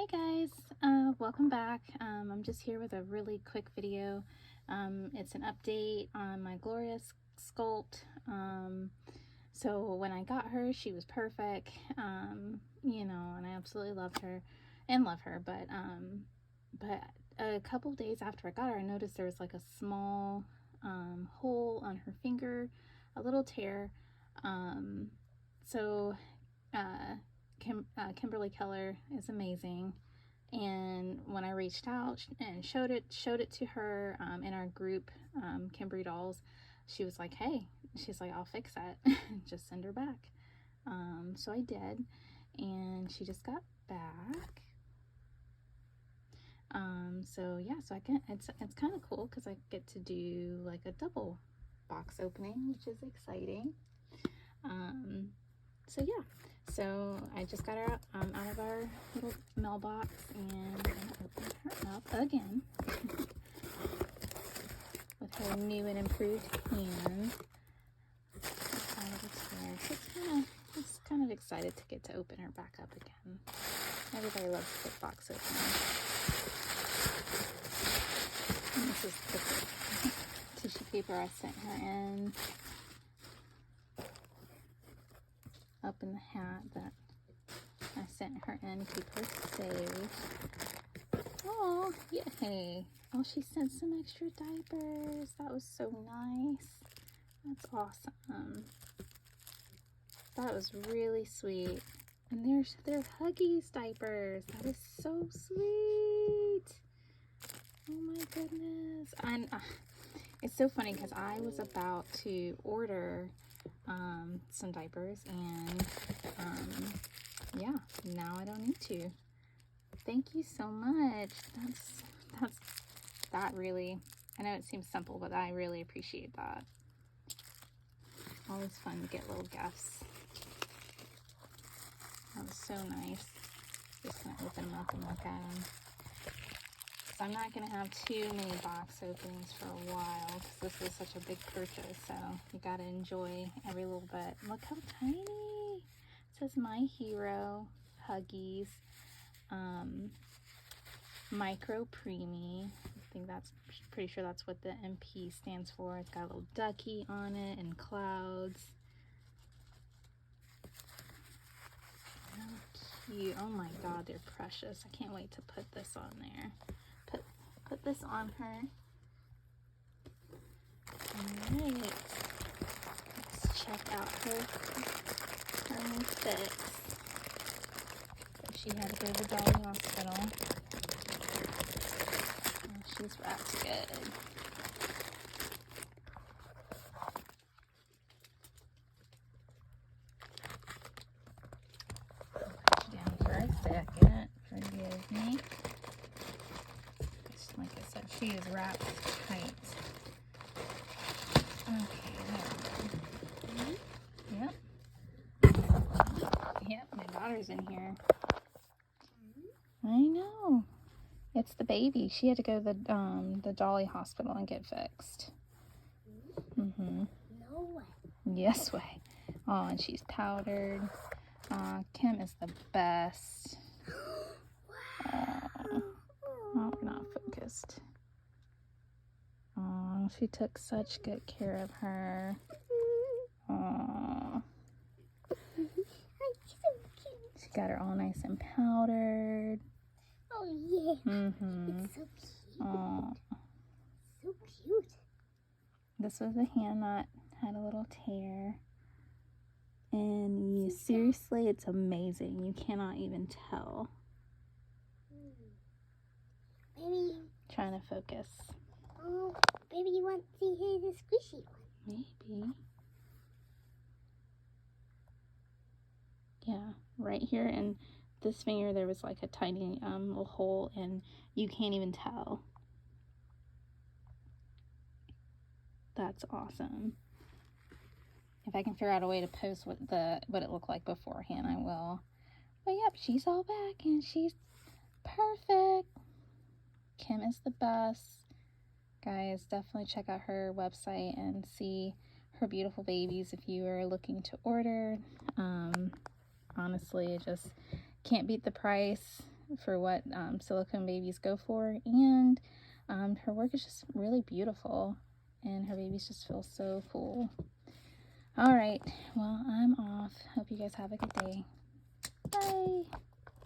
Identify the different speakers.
Speaker 1: Hey guys, welcome back. I'm just here with a really quick video. It's an update on my Gloria sculpt. So when I got her, she was perfect, you know, and I absolutely loved her and love her. But a couple days after I got her, I noticed there was like a small hole on her finger, a little tear. So Kimberly Keller is amazing, and when I reached out and showed it to her in our group, Kimberly Dolls, she was like, hey, she's like, I'll fix that. Just send her back. So I did, and she just got back. So yeah, so it's kind of cool because I get to do like a double box opening, which is exciting. So yeah, so I just got her out of our little mailbox, and I'm gonna open her up again with her new and improved hand. Just kind of excited to get to open her back up again. Everybody loves quick box opening. And this is the tissue paper I sent her in. Up in the hat that I sent her in to keep her safe. Oh, yay. Oh, she sent some extra diapers. That was so nice. That's awesome. That was really sweet. And they're Huggies diapers. That is so sweet. Oh my goodness. And it's so funny because I was about to order some diapers, and yeah, now I don't need to. Thank you so much. That really, I know it seems simple, but I really appreciate that. Always fun to get little gifts. That was so nice. Just gonna open them up and look at them. So I'm not gonna have too many box openings for a while because this is such a big purchase, so you gotta enjoy every little bit. Look how tiny. It says My Hero, Huggies, Micro Preemie. I think that's, pretty sure that's what the MP stands for. It's got a little ducky on it and clouds. How cute. Oh my god, they're precious. I can't wait to put this on there. Put this on her. Alright. Let's check out her new fix. She had to go to the Dolly Hospital. And she's wrapped good. Put you down for a second. Forgive me. Like I said, she is wrapped tight. Okay, there we go. Yep, my daughter's in here. I know. It's the baby. She had to go to the Dolly Hospital and get fixed. No way. Yes way. Oh, and she's powdered. Kim is the best. Oh, we're not focused. Oh, she took such good care of her. Oh. She got her all nice and powdered.
Speaker 2: Oh yeah. It's so cute.
Speaker 1: Oh.
Speaker 2: So cute.
Speaker 1: This was the hand that had a little tear. And seriously, it's amazing. You cannot even tell.
Speaker 2: Maybe.
Speaker 1: Trying to focus.
Speaker 2: Oh, maybe you want to hear the squishy one.
Speaker 1: Maybe. Yeah, right here in this finger there was like a tiny little hole, and you can't even tell. That's awesome. If I can figure out a way to post what it looked like beforehand, I will. But yep, she's all back and she's perfect. Kim is the best. Guys, definitely check out her website and see her beautiful babies if you are looking to order. Honestly, just can't beat the price. for what silicone babies go for, and her work is just really beautiful, and her babies just feel so cool. All right, well, I'm off. Hope you guys have a good day. Bye.